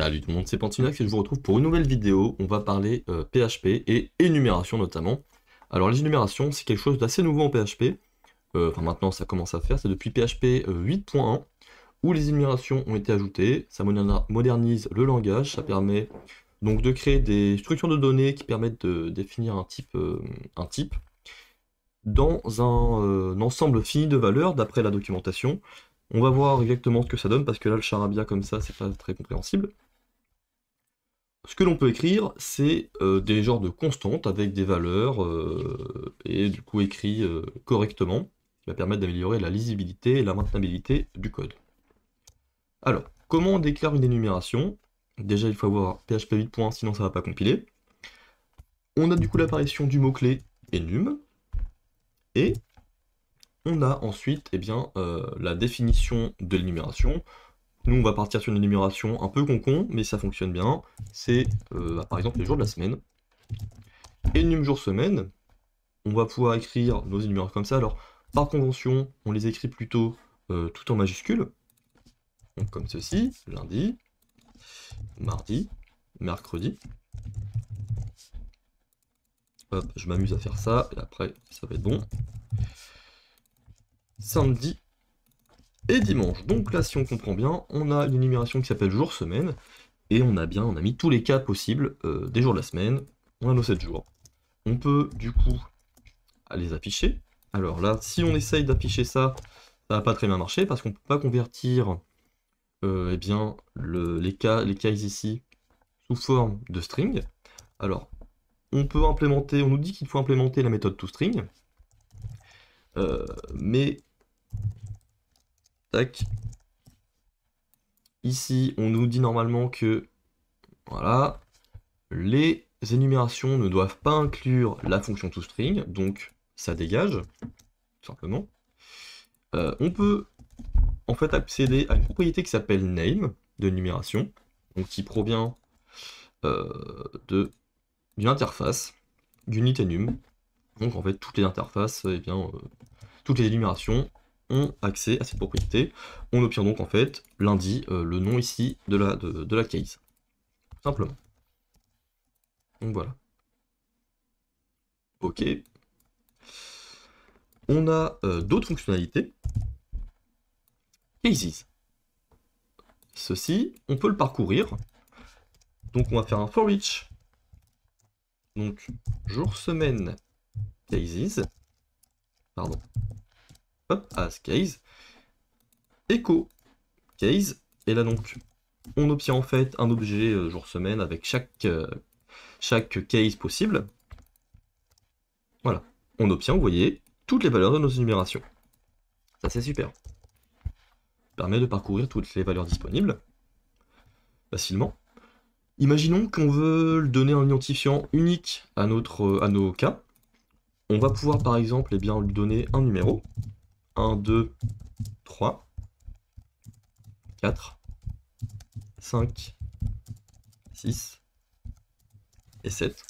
Salut tout le monde, c'est Pantinax et je vous retrouve pour une nouvelle vidéo. On va parler PHP et énumération notamment. Alors les énumérations, c'est quelque chose d'assez nouveau en PHP. Enfin maintenant ça commence à faire, c'est depuis PHP 8.1 où les énumérations ont été ajoutées. Ça modernise le langage, ça permet donc de créer des structures de données qui permettent de définir un type dans un ensemble fini de valeurs d'après la documentation. On va voir exactement ce que ça donne parce que là le charabia comme ça c'est pas très compréhensible. Ce que l'on peut écrire, c'est des genres de constantes avec des valeurs, et du coup écrit correctement, qui va permettre d'améliorer la lisibilité et la maintenabilité du code. Alors, comment on déclare une énumération? Déjà, il faut avoir PHP 8. Sinon ça va pas compiler. On a du coup l'apparition du mot-clé enum, et on a ensuite la définition de l'énumération. Nous, on va partir sur une énumération un peu concon, mais ça fonctionne bien. C'est par exemple les jours de la semaine. Enum jour semaine, on va pouvoir écrire nos énumérations comme ça. Alors, par convention, on les écrit plutôt tout en majuscules. Donc comme ceci, lundi, mardi, mercredi. Hop, je m'amuse à faire ça, et après, ça va être bon. Samedi et dimanche. Donc là, si on comprend bien, on a une énumération qui s'appelle jour-semaine, et on a mis tous les cas possibles des jours de la semaine. On a nos 7 jours. On peut, du coup, les afficher. Alors là, si on essaye d'afficher ça, ça va pas très bien marcher, parce qu'on peut pas convertir les cases ici sous forme de string. Alors, on nous dit qu'il faut implémenter la méthode toString, mais tac, ici on nous dit normalement que voilà, les énumérations ne doivent pas inclure la fonction toString, donc ça dégage, tout simplement. On peut en fait accéder à une propriété qui s'appelle name de énumération, donc qui provient d'une interface, d'UnitEnum. Donc en fait toutes les interfaces, toutes les énumérations ont accès à cette propriété. On obtient donc en fait lundi le nom ici de la case. Tout simplement. Donc voilà. Ok. On a d'autres fonctionnalités. Cases. Ceci, on peut le parcourir. Donc on va faire un for each. Donc jour, semaine, cases. Pardon. Hop, as case. Echo case. Et là donc, on obtient en fait un objet jour-semaine avec chaque case possible. Voilà. On obtient, vous voyez, toutes les valeurs de nos énumérations. Ça c'est super. Ça permet de parcourir toutes les valeurs disponibles facilement. Imaginons qu'on veut donner un identifiant unique à nos cas. On va pouvoir par exemple lui donner un numéro. 1, 2, 3, 4, 5, 6 et 7.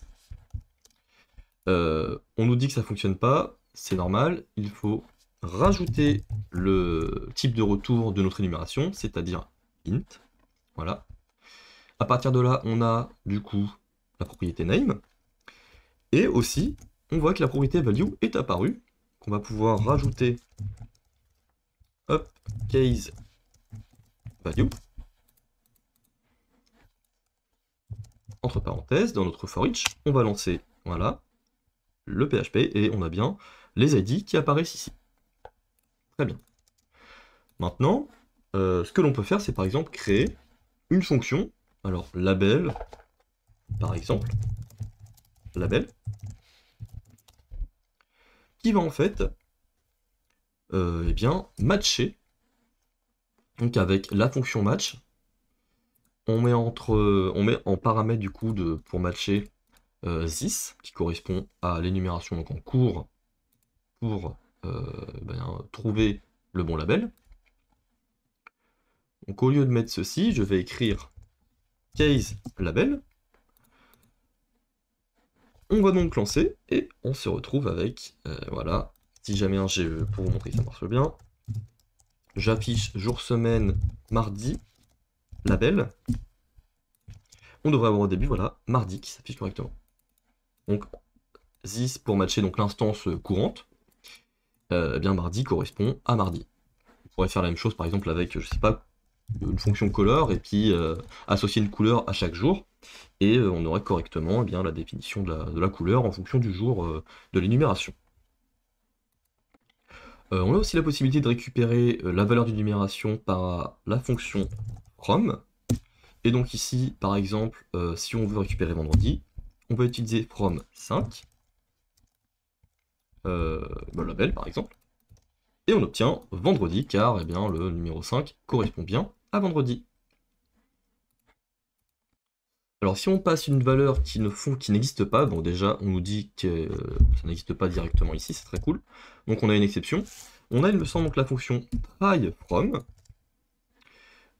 On nous dit que ça ne fonctionne pas, c'est normal, il faut rajouter le type de retour de notre énumération, c'est-à-dire int. Voilà. À partir de là, on a du coup la propriété name. Et aussi, on voit que la propriété value est apparue, qu'on va pouvoir rajouter hop, case value, entre parenthèses, dans notre for each, on va lancer, voilà, le PHP, et on a bien les ID qui apparaissent ici. Très bien. Maintenant, ce que l'on peut faire, c'est par exemple créer une fonction, alors label, par exemple, label, qui va en fait matcher, donc avec la fonction match, on met en paramètre du coup pour matcher this, qui correspond à l'énumération donc en cours pour trouver le bon label. Donc au lieu de mettre ceci, je vais écrire case label. On va donc lancer et on se retrouve avec, voilà, si jamais un GE pour vous montrer que ça marche bien, j'affiche jour, semaine, mardi, label. on devrait avoir au début, voilà, mardi qui s'affiche correctement. Donc, this pour matcher donc l'instance courante, eh bien mardi correspond à mardi. On pourrait faire la même chose par exemple avec, je sais pas, une fonction color et puis associer une couleur à chaque jour, et on aurait correctement eh bien, la définition de la couleur en fonction du jour de l'énumération. On a aussi la possibilité de récupérer la valeur d'énumération par la fonction from. Et donc ici, par exemple, si on veut récupérer vendredi, on peut utiliser from 5, le label par exemple, et on obtient vendredi, car eh bien, le numéro 5 correspond bien à vendredi. Alors si on passe une valeur qui n'existe pas, bon déjà on nous dit que ça n'existe pas directement ici, c'est très cool. Donc on a une exception. On a, il me semble, donc la fonction try from.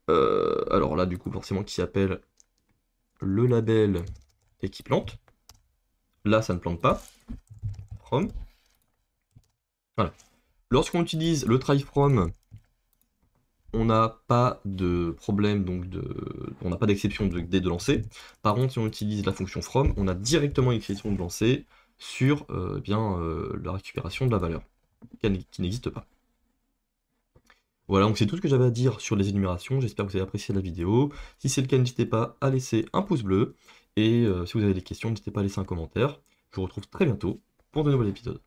Alors là du coup forcément qui appelle le label et qui plante. Là ça ne plante pas. From. Voilà. Lorsqu'on utilise le try from, on n'a pas de problème, donc on n'a pas d'exception dès de lancer. Par contre, si on utilise la fonction from, on a directement une exception de lancer sur la récupération de la valeur, qui n'existe pas. Voilà, donc c'est tout ce que j'avais à dire sur les énumérations. J'espère que vous avez apprécié la vidéo. Si c'est le cas, n'hésitez pas à laisser un pouce bleu. Et si vous avez des questions, n'hésitez pas à laisser un commentaire. Je vous retrouve très bientôt pour de nouveaux épisodes.